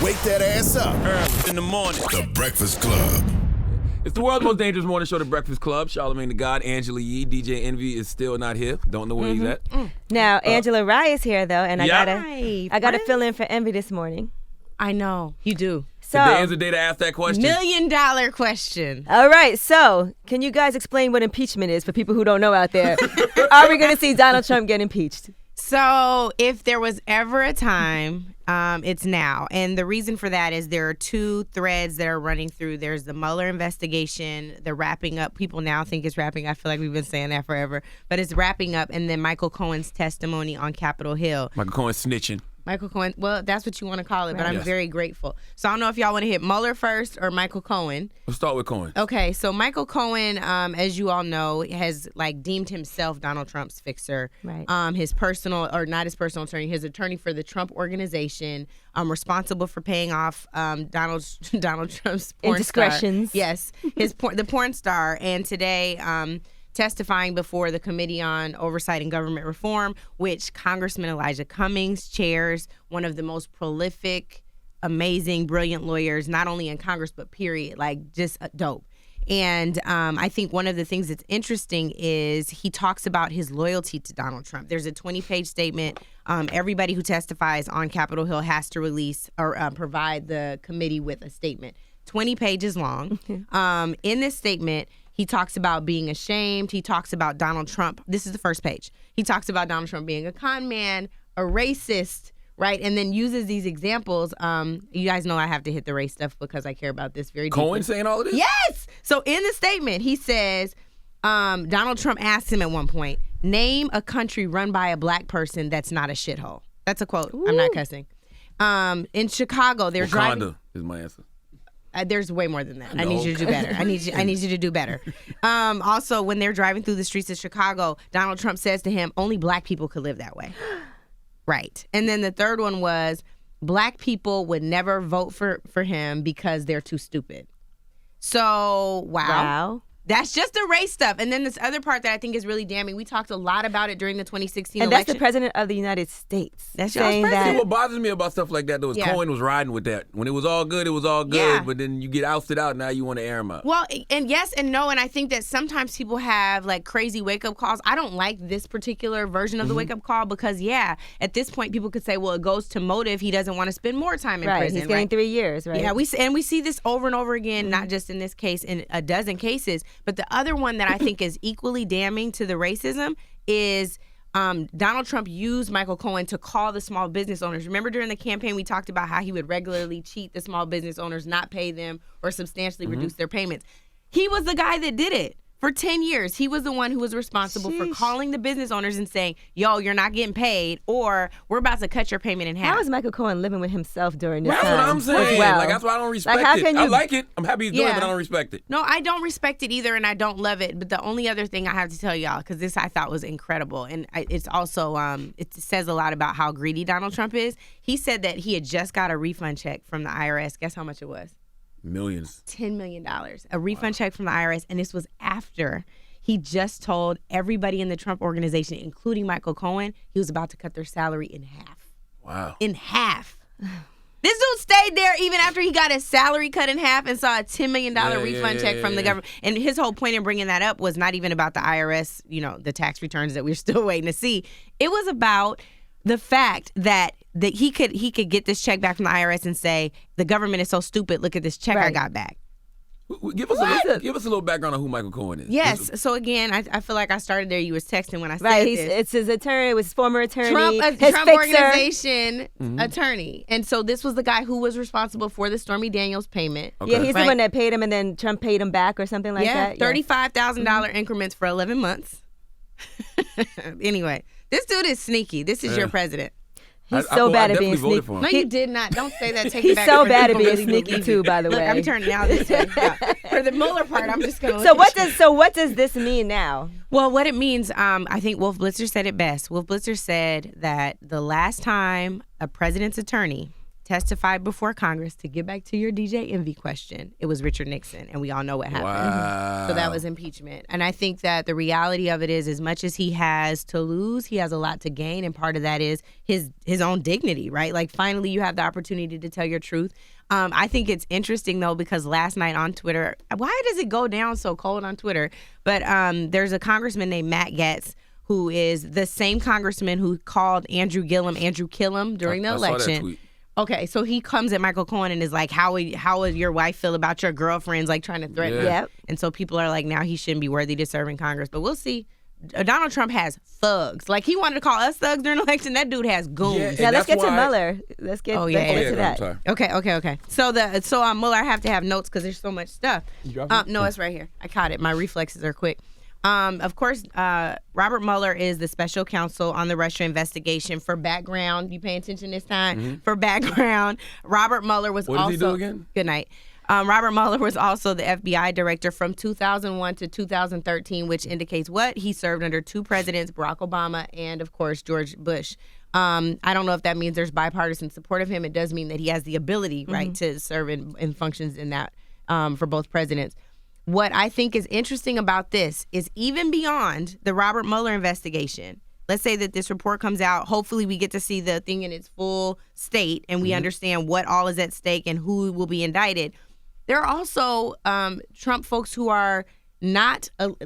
Wake that ass up. Early in the morning. The Breakfast Club. It's the world's most dangerous morning show, The Breakfast Club. Charlamagne the God, Angela Yee, DJ Envy is still not here. Don't know where he's at. Now, Angela Rye is here, though, and Yeah. I gotta fill in for Envy this morning. I know. You do. So, Today is the day to ask that question. $1 million question. all right, so can you guys explain what impeachment is for people who don't know out there? Are we going to see Donald Trump get impeached? So if there was ever a time, it's now. And the reason for that is there are two threads that are running through. There's the Mueller investigation, the wrapping up. People now think it's wrapping. I feel like we've been saying that forever. But it's wrapping up. And then Michael Cohen's testimony on Capitol Hill. Michael Cohen snitching. Michael Cohen, well, that's what you want to call it, but I'm Yes. very grateful. So I don't know if y'all want to hit Mueller first or Michael Cohen. Let's start with Cohen. Okay, so Michael Cohen, as you all know, has deemed himself Donald Trump's fixer. Right. His personal, or not his personal attorney, his attorney for the Trump Organization, responsible for paying off Donald Trump's porn Indiscretions. star. Yes, the porn star, and today. Testifying before the Committee on Oversight and Government Reform, which Congressman Elijah Cummings chairs, one of the most prolific, amazing, brilliant lawyers, not only in Congress, but period, just dope. And I think one of the things that's interesting is he talks about his loyalty to Donald Trump. There's a 20-page statement. Everybody who testifies on Capitol Hill has to release or provide the committee with a statement. 20 pages long. In this statement, he talks about being ashamed. He talks about Donald Trump. This is the first page. He talks about Donald Trump being a con man, a racist, right? And then uses these examples. You guys know I have to hit the race stuff because I care about this very deeply. Cohen saying all of this? Yes! So in the statement, he says, Donald Trump asked him at one point, name a country run by a black person that's not a shithole. That's a quote. Ooh. I'm not cussing. In Chicago, they're driving. Wakanda is my answer. There's way more than that. I No. need you to do better. I need you to do better. Also, when they're driving through the streets of Chicago, Donald Trump says to him, only black people could live that way. Right. And then the third one was, black people would never vote for him because they're too stupid. So, wow. That's just the race stuff. And then this other part that I think is really damning, we talked a lot about it during the 2016 And election. that's the president of the United States. That's saying y'all's See, that. what bothers me about stuff like that, though, is Yeah. Cohen was riding with that. When it was all good, it was all good. Yeah. But then you get ousted out, now you want to air him out. Well, and yes and no, and I think that sometimes people have crazy wake-up calls. I don't like this particular version of the wake-up call because, at this point people could say, well, it goes to motive. He doesn't want to spend more time in Right, prison. he's getting 3 years, right? Yeah, we see this over and over again, not just in this case, in a dozen cases. But the other one that I think is equally damning to the racism is Donald Trump used Michael Cohen to call the small business owners. Remember during the campaign we talked about how he would regularly cheat the small business owners, not pay them, or substantially reduce their payments. He was the guy that did it. For 10 years, he was the one who was responsible for calling the business owners and saying, yo, you're not getting paid, or we're about to cut your payment in half. How is Michael Cohen living with himself during this That's time? what I'm saying. as well? That's why I don't respect how it. can I you- like it. I'm happy he's doing it, Yeah. but I don't respect it. No, I don't respect it either, and I don't love it. But the only other thing I have to tell y'all, because this I thought was incredible, and it's also, it says a lot about how greedy Donald Trump is. He said that he had just got a refund check from the IRS. Guess how much it was? Millions. $10 million. A refund check from the IRS, and this was after he just told everybody in the Trump organization, including Michael Cohen, he was about to cut their salary in half. Wow. In half. This dude stayed there even after he got his salary cut in half and saw a $10 million refund check from the government. And his whole point in bringing that up was not even about the IRS, the tax returns that we're still waiting to see. It was about the fact that he could get this check back from the IRS and say, the government is so stupid, look at this check I got back. Give us a little background on who Michael Cohen is. Yes. So again, I feel like I started there. You was texting when I said Right, this. it's his attorney, it was his former attorney, Trump his Trump fixer. Organization attorney. And so this was the guy who was responsible for the Stormy Daniels payment. Okay. Yeah, he's the one that paid him, and then Trump paid him back or something like that. $35,000 increments for 11 months. Anyway, this dude is sneaky. This is your president. He's so bad at being definitely voted sneaky. for him. No, you did not. Don't say that. Take it He's back. so Because bad at people being really sneaky believe too, you. by the Look, way. I'm turning now this way. Yeah. For the Mueller part, I'm just gonna. So what does this mean now? Well, what it means, I think Wolf Blitzer said it best. Wolf Blitzer said that the last time a president's attorney testified before Congress. To get back to your DJ Envy question, it was Richard Nixon, and we all know what happened. Wow. So that was impeachment. And I think that the reality of it is, as much as he has to lose, he has a lot to gain, and part of that is his own dignity, right? Like, finally, you have the opportunity to tell your truth. I think it's interesting, though, because last night on Twitter, why does it go down so cold on Twitter? But there's a congressman named Matt Gaetz, who is the same congressman who called Andrew Killam during the election. I saw that tweet. Okay, so he comes at Michael Cohen and is like, how would your wife feel about your girlfriends, like, trying to threaten him? Yep. And so people are like, now he shouldn't be worthy to serve in Congress. But we'll see. Donald Trump has thugs. Like, he wanted to call us thugs during the election. That dude has goons. Now let's get to Mueller. Let's get to that. I'm sorry. Okay. So on Mueller, I have to have notes because there's so much stuff. No, it's right here. I caught it. My reflexes are quick. Of course, Robert Mueller is the special counsel on the Russia investigation. For background, you paying attention this time? Mm-hmm. For background, Robert Mueller was What also... did he do again? Good night. Robert Mueller was also the FBI director from 2001 to 2013, which indicates what? He served under two presidents, Barack Obama and, of course, George Bush. I don't know if that means there's bipartisan support of him. It does mean that he has the ability, right, to serve in functions in that for both presidents. What I think is interesting about this is, even beyond the Robert Mueller investigation, let's say that this report comes out. Hopefully we get to see the thing in its full state and we understand what all is at stake and who will be indicted. There are also Trump folks who are not what's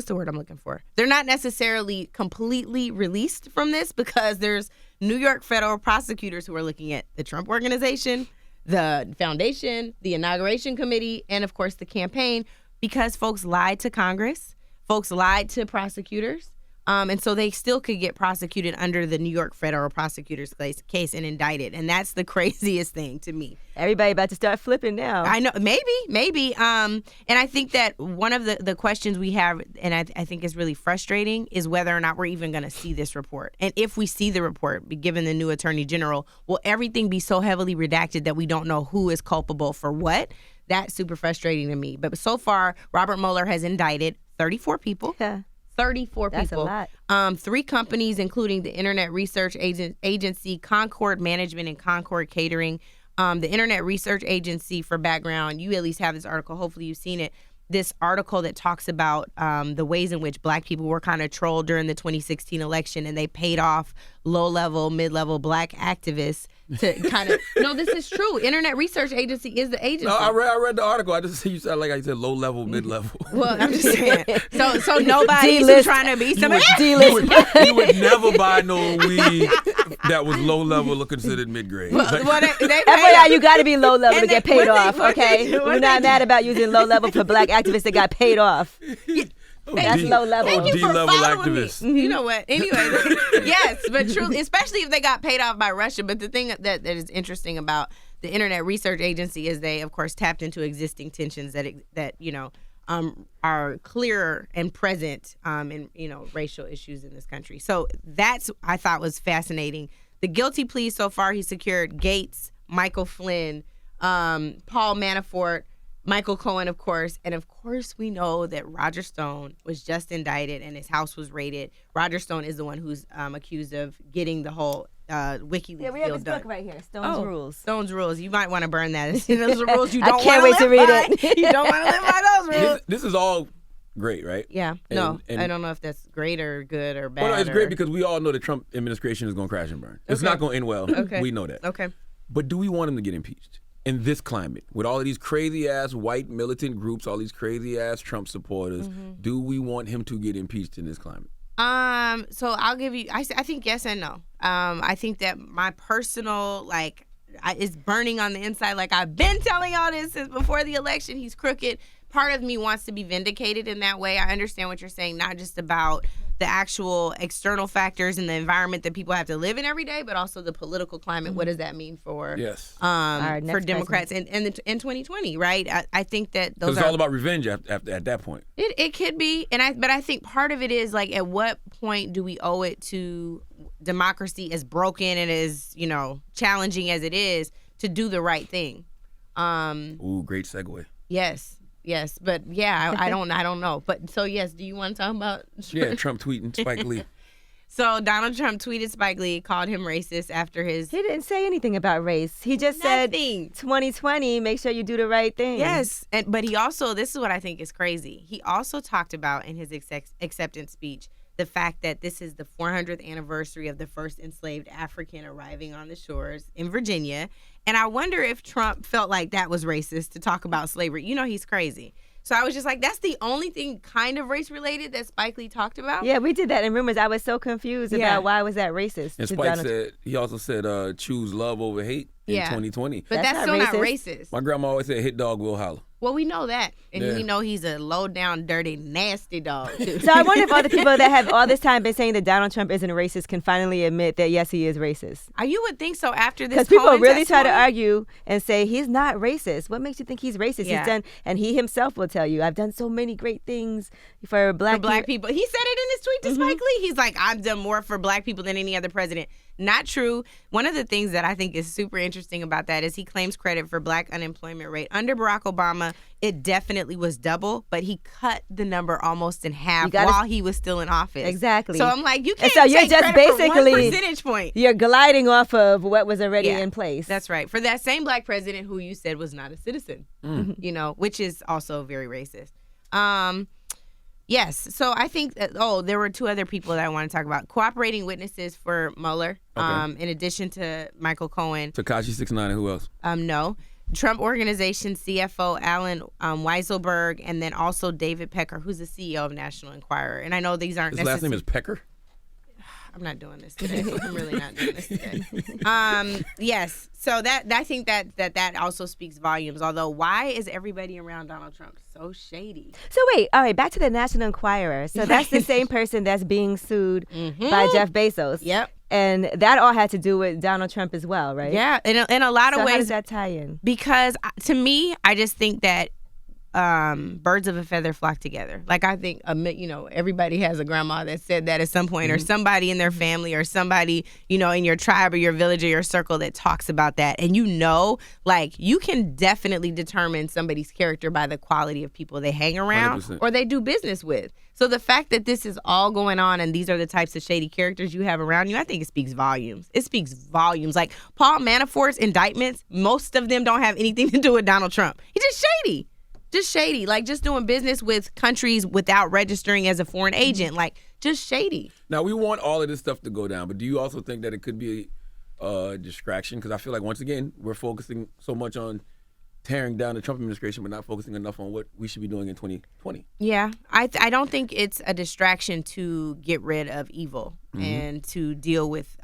the word I'm looking for? They're not necessarily completely released from this, because there's New York federal prosecutors who are looking at the Trump Organization, the foundation, the inauguration committee, and of course the campaign, because folks lied to Congress, folks lied to prosecutors, and so they still could get prosecuted under the New York federal prosecutor's case and indicted. And that's the craziest thing to me. Everybody about to start flipping now. I know, maybe. And I think that one of the questions we have, and I think is really frustrating, is whether or not we're even going to see this report. And if we see the report, given the new attorney general, will everything be so heavily redacted that we don't know who is culpable for what? That's super frustrating to me. But so far, Robert Mueller has indicted 34 people. Yeah. 34 That's people. a lot. 3 companies, including the Internet Research Agency, Concord Management, and Concord Catering. The Internet Research Agency, for background, you at least have this article. Hopefully you've seen it. This article that talks about the ways in which Black people were kind of trolled during the 2016 election, and they paid off low-level, mid-level Black activists to kind of... No, this is true. Internet Research Agency is the agency. No, I read the article. I just see you said, like I said, low-level, mid-level. Well, I'm just saying. So nobody's trying to be somebody. You would never buy no weed that was low-level or considered mid-grade. Well, they FYI, you got to be low level to get paid off, what okay? We're not mad about using low level for Black activists that got paid off. That's low level. Thank you for D-level following activists. me. You know what? Anyway, yes, but truly, especially if they got paid off by Russia. But the thing that is interesting about the Internet Research Agency is they, of course, tapped into existing tensions that are clearer and present in racial issues in this country. So that's, I thought, was fascinating. The guilty pleas so far, he secured Gates, Michael Flynn, Paul Manafort, Michael Cohen, of course. And of course, we know that Roger Stone was just indicted and his house was raided. Roger Stone is the one who's accused of getting the whole WikiLeaks Yeah, we have deal this done. book right here, Stone's Rules. Stone's Rules. You might want to burn that. Those are rules you I don't can't want wait to to read live by. it. You don't want to live by those rules. This is all great, right? Yeah. And I don't know if that's great or good or bad. Well, no, it's great because we all know the Trump administration is going to crash and burn. It's not going to end well. Okay. We know that. Okay. But do we want him to get impeached? In this climate, with all of these crazy-ass white militant groups, all these crazy-ass Trump supporters, do we want him to get impeached in this climate? So I'll give you, I think yes and no. I think that my personal, is burning on the inside. Like, I've been telling y'all this since before the election. He's crooked. Part of me wants to be vindicated in that way. I understand what you're saying, not just about the actual external factors and the environment that people have to live in every day, but also the political climate. What does that mean for for Democrats in 2020, right? I think that those it's all about revenge at that point. It could be, but I think part of it is, like, at what point do we owe it to democracy, as broken and as challenging as it is, to do the right thing? Ooh, great segue. Yes, but yeah, I don't know. But so yes, do you want to talk about? Yeah, Trump tweeting Spike Lee. So Donald Trump tweeted Spike Lee, called him racist after his... He didn't say anything about race. He just said 2020, make sure you do the right thing. Yes, but he also, this is what I think is crazy. He also talked about in his acceptance speech the fact that this is the 400th anniversary of the first enslaved African arriving on the shores in Virginia. And I wonder if Trump felt like that was racist to talk about slavery. You know, he's crazy. So I was just like, that's the only thing kind of race-related that Spike Lee talked about? Yeah, we did that in Rumors. I was so confused about why was that racist. And Spike said, he also said, choose love over hate in 2020. But that's still not racist. My grandma always said, hit dog will holler. Well, we know that. And we know he's a low-down, dirty, nasty dog, too. So I wonder if all the people that have all this time been saying that Donald Trump isn't racist can finally admit that, yes, he is racist. You would think so after this. Because people really try to argue and say he's not racist. What makes you think he's racist? Yeah. He's done, and he himself will tell you, I've done so many great things for black people. He said it in his tweet to Spike Lee. He's like, I've done more for black people than any other president. Not true. One of the things that I think is super interesting about that is he claims credit for black unemployment rate. Under Barack Obama, it definitely was double, but he cut the number almost in half while he was still in office. Exactly. So I'm like, you can't you're take just credit basically for 1 percentage point. You're gliding off of what was already in place. That's right. For that same black president who you said was not a citizen, you know, which is also very racist. Yes. So I think that, there were two other people that I want to talk about. Cooperating witnesses for Mueller, in addition to Michael Cohen. Tekashi 6ix9ine and who else? No. Trump Organization CFO Alan Weisselberg, and then also David Pecker, who's the CEO of National Enquirer. And I know these aren't His last name is Pecker? I'm not doing this today. I'm really not doing this today. Yes. So I think that also speaks volumes. Although, why is everybody around Donald Trump so shady? So wait, all right, back to the National Enquirer. So that's the same person that's being sued by Jeff Bezos. Yep. And that all had to do with Donald Trump as well, right? Yeah, in a lot of ways. How does that tie in? Because to me, I just think that birds of a feather flock together. Like, I think, everybody has a grandma that said that at some point, or somebody in their family, or somebody, in your tribe or your village or your circle that talks about that. And you can definitely determine somebody's character by the quality of people they hang around 100%. or they do business with. So the fact that this is all going on and these are the types of shady characters you have around you, I think it speaks volumes. It speaks volumes. Like Paul Manafort's indictments, most of them don't have anything to do with Donald Trump. He's just shady. Just shady. Like just doing business with countries without registering as a foreign agent. Like just shady. Now, we want all of this stuff to go down, but do you also think that it could be a distraction? Because I feel like, once again, we're focusing so much on tearing down the Trump administration, but not focusing enough on what we should be doing in 2020. Yeah, I don't think it's a distraction to get rid of evil and to deal with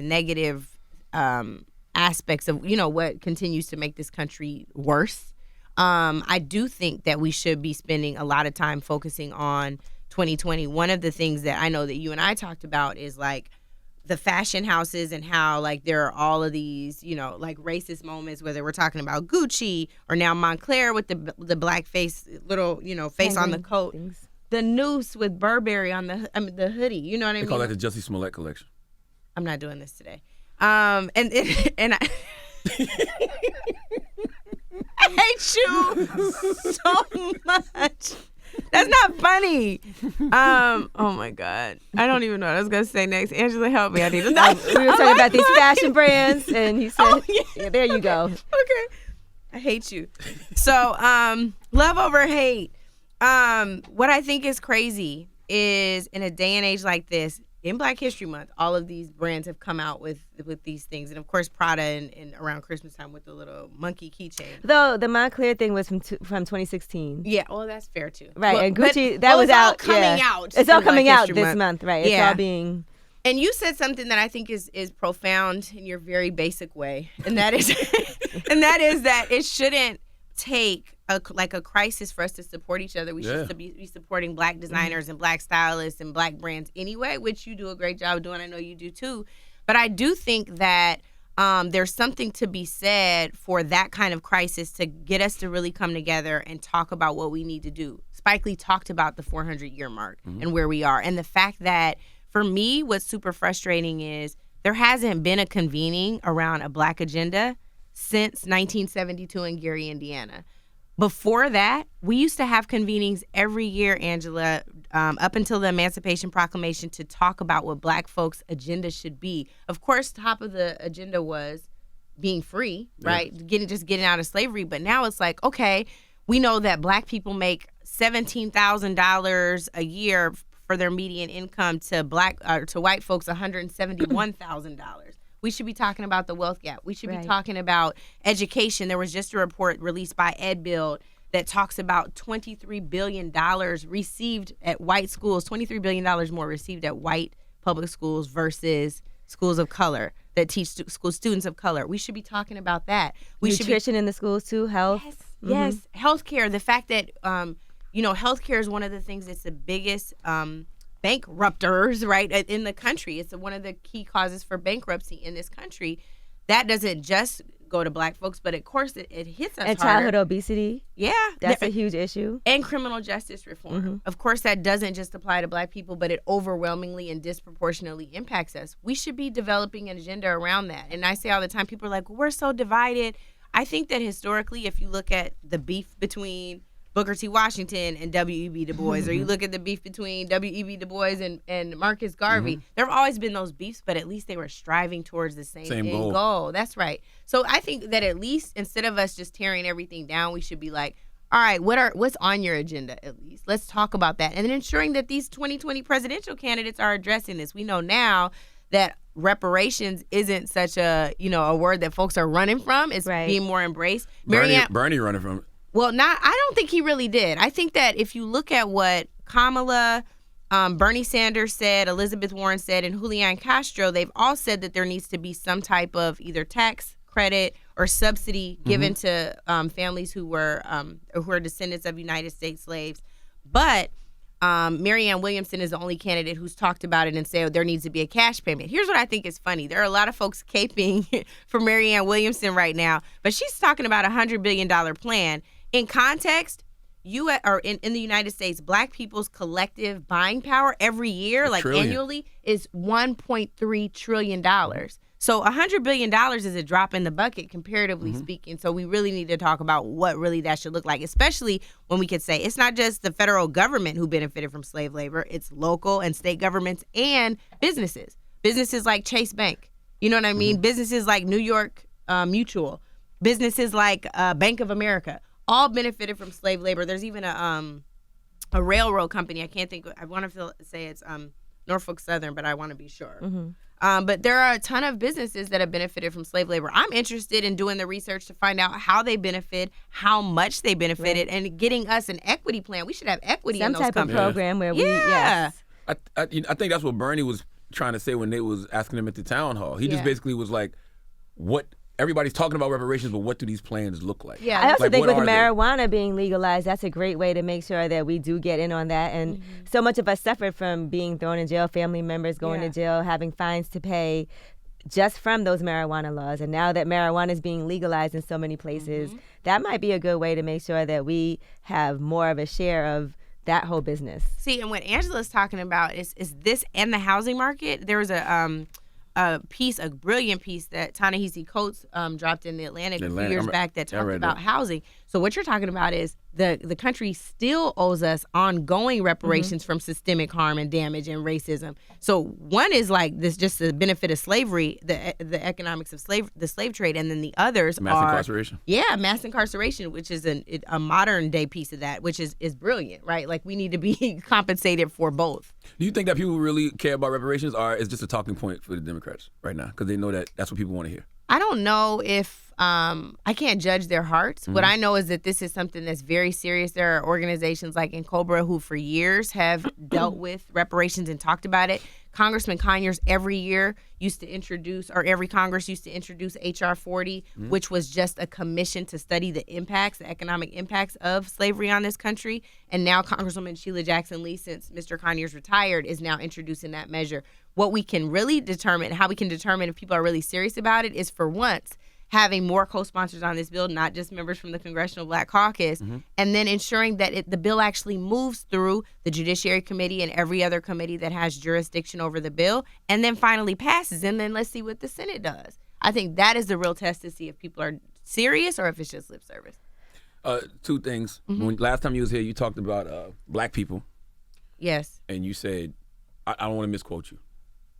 negative aspects of what continues to make this country worse. I do think that we should be spending a lot of time focusing on 2020. One of the things that I know that you and I talked about is like the fashion houses and how like there are all of these, like racist moments, whether we're talking about Gucci or now Montclair with the black face, little, face on the coat, things. The noose with Burberry on the hoodie. You know what I mean? They call that the Jussie Smollett collection. I'm not doing this today. And I I hate you so much. That's not funny. Oh my God. I don't even know what I was gonna say next. Angela, help me. I need to know. We were talking about these fashion brands, and he said, yeah, there you go. Okay. I hate you. So, love over hate. What I think is crazy is in a day and age like this, in Black History Month, all of these brands have come out with these things. And of course, Prada and around Christmas time with the little monkey keychain. Though the Montclair thing was from 2016. Yeah, well, that's fair too. Right, Well, and Gucci, but was it's all out. coming out. It's all for coming Black out History this month, right? Yeah. It's all being... And you said something that I think is profound in your very basic way, and that is, that it shouldn't take a crisis for us to support each other. We should be supporting Black designers and Black stylists and Black brands anyway, which you do a great job doing. I know you do too. But I do think that there's something to be said for that kind of crisis to get us to really come together and talk about what we need to do. Spike Lee talked about the 400-year mark and where we are. And the fact that, for me, what's super frustrating is there hasn't been a convening around a Black agenda since 1972 in Gary, Indiana. Before that, we used to have convenings every year, Angela, up until the Emancipation Proclamation to talk about what Black folks' agenda should be. Of course, top of the agenda was being free, right? Getting out of slavery. But now it's like, okay, we know that Black people make $17,000 a year for their median income to white folks $171,000. We should be talking about the wealth gap. We should be talking about education. There was just a report released by EdBuild that talks about $23 billion received at white schools, $23 billion more received at white public schools versus schools of color that teach school students of color. We should be talking about that. Nutrition in the schools too, health. Yes, healthcare. The fact that healthcare is one of the things that's the biggest bankrupters, right, in the country. It's one of the key causes for bankruptcy in this country. That doesn't just go to Black folks, but of course it hits us and harder. Childhood obesity. Yeah, that's a huge issue. And criminal justice reform. Of course, that doesn't just apply to Black people, but it overwhelmingly and disproportionately impacts us. We should be developing an agenda around that. And I say all the time, people are like, we're so divided. I think that historically, if you look at the beef between Booker T. Washington and W.E.B. Du Bois, or you look at the beef between W.E.B. Du Bois and Marcus Garvey, there have always been those beefs, but at least they were striving towards the same end goal. That's right. So I think that at least instead of us just tearing everything down, we should be like, all right, what's on your agenda at least? Let's talk about that. And then ensuring that these 2020 presidential candidates are addressing this. We know now that reparations isn't such a word that folks are running from. It's being more embraced. Bernie running from it. Well, I don't think he really did. I think that if you look at what Kamala, Bernie Sanders said, Elizabeth Warren said, and Julian Castro, they've all said that there needs to be some type of either tax credit or subsidy given to families who are descendants of United States slaves. But Marianne Williamson is the only candidate who's talked about it and said there needs to be a cash payment. Here's what I think is funny. There are a lot of folks caping for Marianne Williamson right now, but she's talking about a $100 billion plan. In context, in the United States, Black people's collective buying power every year, annually, is $1.3 trillion. So $100 billion is a drop in the bucket, comparatively speaking. So we really need to talk about what really that should look like, especially when we could say it's not just the federal government who benefited from slave labor. It's local and state governments and businesses. Businesses like Chase Bank. You know what I mean? Businesses like New York Mutual. Businesses like Bank of America. All benefited from slave labor. There's even a railroad company. I can't think. I want to say it's Norfolk Southern, but I want to be sure. But there are a ton of businesses that have benefited from slave labor. I'm interested in doing the research to find out how they benefit, how much they benefited, and getting us an equity plan. We should have equity in those companies. Some type of program where we, I think that's what Bernie was trying to say when they was asking him at the town hall. He just basically was like, what? Everybody's talking about reparations, but what do these plans look like? Yeah, I also think with marijuana being legalized, that's a great way to make sure that we do get in on that. And so much of us suffered from being thrown in jail, family members going to jail, having fines to pay just from those marijuana laws. And now that marijuana is being legalized in so many places, that might be a good way to make sure that we have more of a share of that whole business. See, and what Angela's talking about is this and the housing market. There was a brilliant piece that Ta-Nehisi Coates dropped in the Atlantic a few years back that talked about housing. So what you're talking about is the country still owes us ongoing reparations from systemic harm and damage and racism. So one is like this, just the benefit of slavery, the economics of the slave trade, and then the others mass incarceration. Yeah, mass incarceration, which is a modern day piece of that, which is brilliant, right? Like we need to be compensated for both. Do you think that people really care about reparations, or is just a talking point for the Democrats right now because they know that that's what people want to hear? I don't know if I can't judge their hearts. What I know is that this is something that's very serious. There are organizations like NCOBRA who for years have dealt with reparations and talked about it. Congressman Conyers every Congress used to introduce H.R. 40, which was just a commission to study the economic impacts of slavery on this country. And now Congresswoman Sheila Jackson Lee, since Mr. Conyers retired, is now introducing that measure. What we can really determine, how we can determine if people are really serious about it, is for once having more co-sponsors on this bill, not just members from the Congressional Black Caucus, and then ensuring that the bill actually moves through the Judiciary Committee and every other committee that has jurisdiction over the bill, and then finally passes, and then let's see what the Senate does. I think that is the real test to see if people are serious or if it's just lip service. Two things. When last time you was here, you talked about Black people. Yes. And you said, I don't want to misquote you.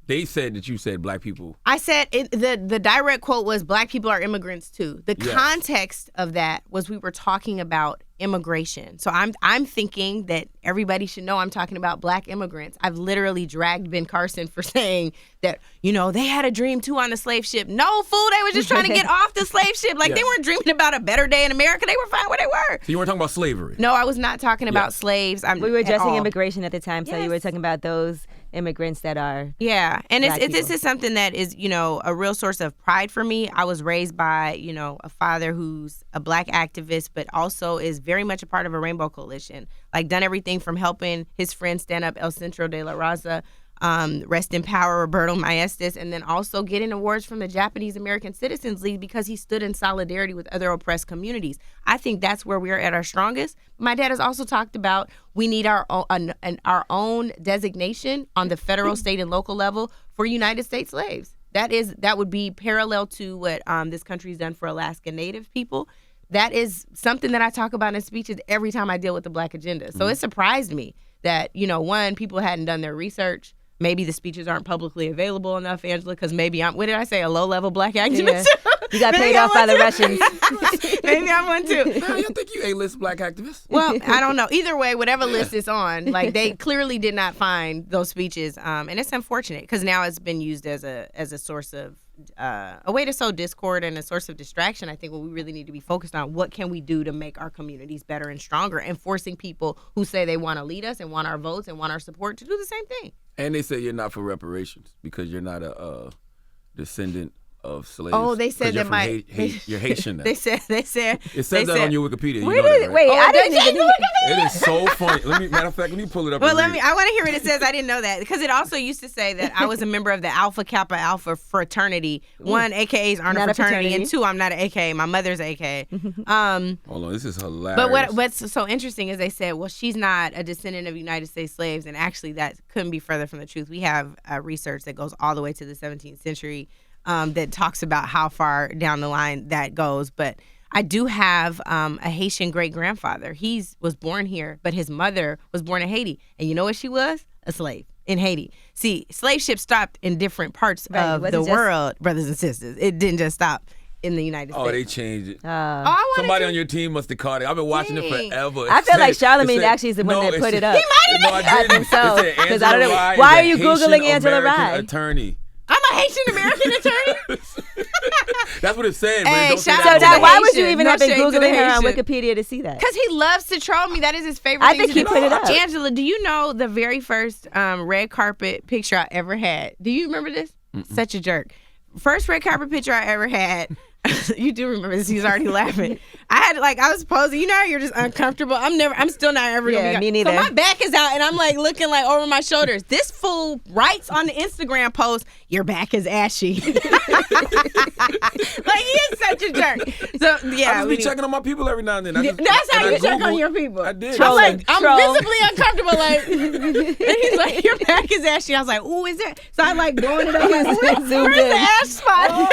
They said that you said black people. I said the direct quote was black people are immigrants too. The context of that was we were talking about immigration. So I'm thinking that everybody should know I'm talking about black immigrants. I've literally dragged Ben Carson for saying that, they had a dream too on the slave ship. No, fool, they were just trying to get off the slave ship. Like they weren't dreaming about a better day in America. They were fine where they were. So you weren't talking about slavery? No, I was not talking about slaves. We were addressing immigration at the time, so you were talking about those immigrants that are and this is something that is a real source of pride for me. I was raised by a father who's a black activist, but also is very much a part of a Rainbow Coalition, like done everything from helping his friend stand up El Centro de la Raza, rest in power Roberto Maestas, and then also getting awards from the Japanese American Citizens League because he stood in solidarity with other oppressed communities. I think that's where we're at our strongest. My dad has also talked about we need our own designation on the federal, state, and local level for United States slaves. That would be parallel to what this country's done for Alaska Native people. That is something that I talk about in speeches every time I deal with the Black agenda. So it surprised me that, one, people hadn't done their research. Maybe the speeches aren't publicly available enough, Angela, because maybe what did I say, a low-level black activist? Yeah. You got paid off by the Russians. Maybe I'm one too. I don't think you A-list black activist. Well, I don't know. Either way, whatever list it's on, they clearly did not find those speeches, and it's unfortunate because now it's been used as a source of a way to sow discord and a source of distraction. I think what we really need to be focused on, what can we do to make our communities better and stronger, and forcing people who say they want to lead us and want our votes and want our support to do the same thing. And they say you're not for reparations because you're not a descendant of slaves. Oh, they said that you're Haitian now. They said it says that on your Wikipedia. You Where know did that, right? wait? I didn't even know. It is so funny. Matter of fact, let me pull it up. Well, I want to hear what it says. I didn't know that because it also used to say that I was a member of the Alpha Kappa Alpha fraternity. One, AKAs aren't a fraternity, and two, I'm not an AKA. My mother's AKA. Hold on, this is hilarious. But what's so interesting is they said, well, she's not a descendant of United States slaves, and actually that couldn't be further from the truth. We have research that goes all the way to the 17th century. That talks about how far down the line that goes. But I do have a Haitian great-grandfather. He was born here, but his mother was born in Haiti. And you know what she was? A slave in Haiti. See, slave ships stopped in different parts of the world, brothers and sisters. It didn't just stop in the United States. Oh, they changed it. Somebody on your team must have caught it. I've been watching it forever. I feel like Charlamagne actually is the one that put it up. He might have I think so. Because I don't know. Why are you Googling Angela Rye? Attorney. I'm a Haitian American attorney. That's what it said. Hey, but so now why would you even have been Googling her on Wikipedia to see that? Because he loves to troll me. That is his favorite thing I think he put it up. Angela, do you know the very first red carpet picture I ever had? Do you remember this? Such a jerk. First red carpet picture I ever had. You do remember this. He's already laughing. I was posing. You know how you're just uncomfortable? I'm still not ever going to be. Me neither. So my back is out and I'm looking over my shoulders. This fool writes on the Instagram post, your back is ashy. He is such a jerk. So yeah. I just be checking on my people every now and then. That's how you check on your people. I did. I'm visibly uncomfortable. And he's like, your back is ashy. I was like, ooh, is it? So I blowing it up. Where's the ash spot?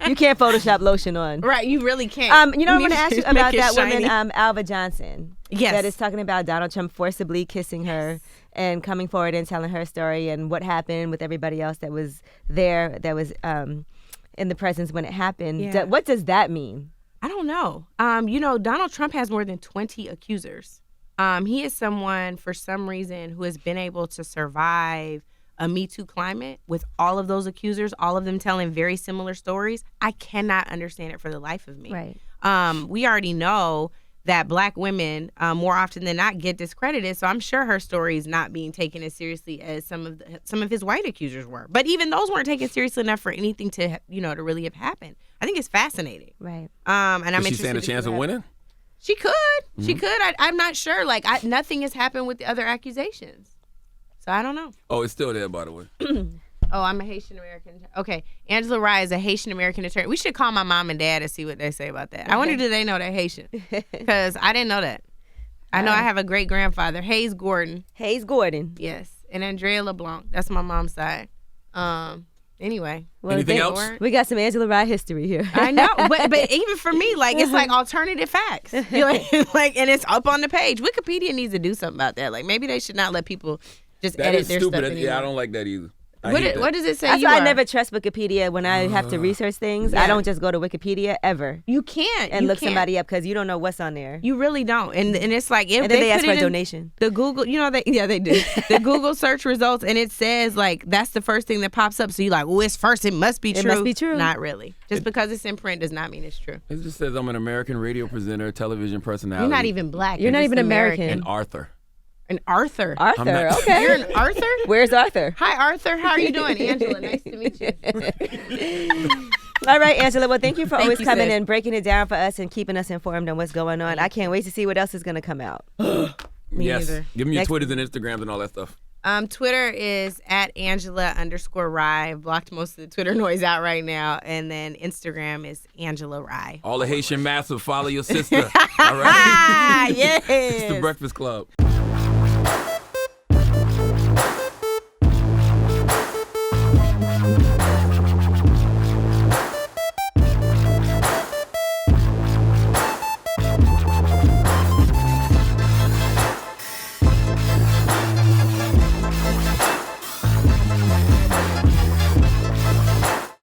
You can't Photoshop lotion on. Right, you really can't. I'm going to ask you about that woman, Alva Johnson. Yes. That is talking about Donald Trump forcibly kissing her and coming forward and telling her story and what happened with everybody else that was there, that was in the presence when it happened. Yeah. What does that mean? I don't know. Donald Trump has more than 20 accusers. He is someone, for some reason, who has been able to survive a Me Too climate with all of those accusers, all of them telling very similar stories. I cannot understand it for the life of me. Right. We already know that Black women more often than not get discredited, so I'm sure her story is not being taken as seriously as some of his white accusers were. But even those weren't taken seriously enough for anything to to really have happened. I think it's fascinating. Right. And I'm interested. Does she stand a chance of winning? She could. Mm-hmm. She could. I'm not sure. Nothing has happened with the other accusations. So I don't know. Oh, it's still there, by the way. Oh, I'm a Haitian American. Okay, Angela Rye is a Haitian American attorney. We should call my mom and dad and see what they say about that. Okay. I wonder, do they know they're Haitian? Because I didn't know that. I know I have a great grandfather, Hayes Gordon. Hayes Gordon. Yes, and Andrea LeBlanc. That's my mom's side. Anyway. Well, Anything thank- else? We got some Angela Rye history here. I know, but even for me, like it's like alternative facts, like, and it's up on the page. Wikipedia needs to do something about that. Like maybe they should not let people just That edit is their stupid. stuff anymore. Yeah, I don't like that either. I What, hate that. what does it say? That's you why I are? never trust Wikipedia when I have to research things. I Yeah. don't just go to Wikipedia ever You can't and you look can't. somebody up because you don't know what's on there. You really don't, and it's like if And then they put ask for it a in donation. The Google, they do the Google search results, and it says like that's the first thing that pops up. So you're like, oh, it's first. It must be true. It must be true. Not really. Just because it's in print does not mean it's true. It just says I'm an American radio presenter, television personality. You're not even black. You're not just even American. And Arthur. An Arthur. Arthur, not- okay. You're an Arthur. Where's Arthur? Hi, Arthur. How are you doing, Angela? Nice to meet you. All right, Angela. Well, thank you for always you, coming sis. and breaking it down for us and keeping us informed on what's going on. I can't wait to see what else is going to come out. Me Yes. neither. Give me your Next- Twitters and Instagrams and all that stuff. Twitter is at Angela_Rye. I've blocked most of the Twitter noise out right now. And then Instagram is Angela Rye. All the Haitian Massive, follow your sister. All right? Ah, yes. It's the Breakfast Club.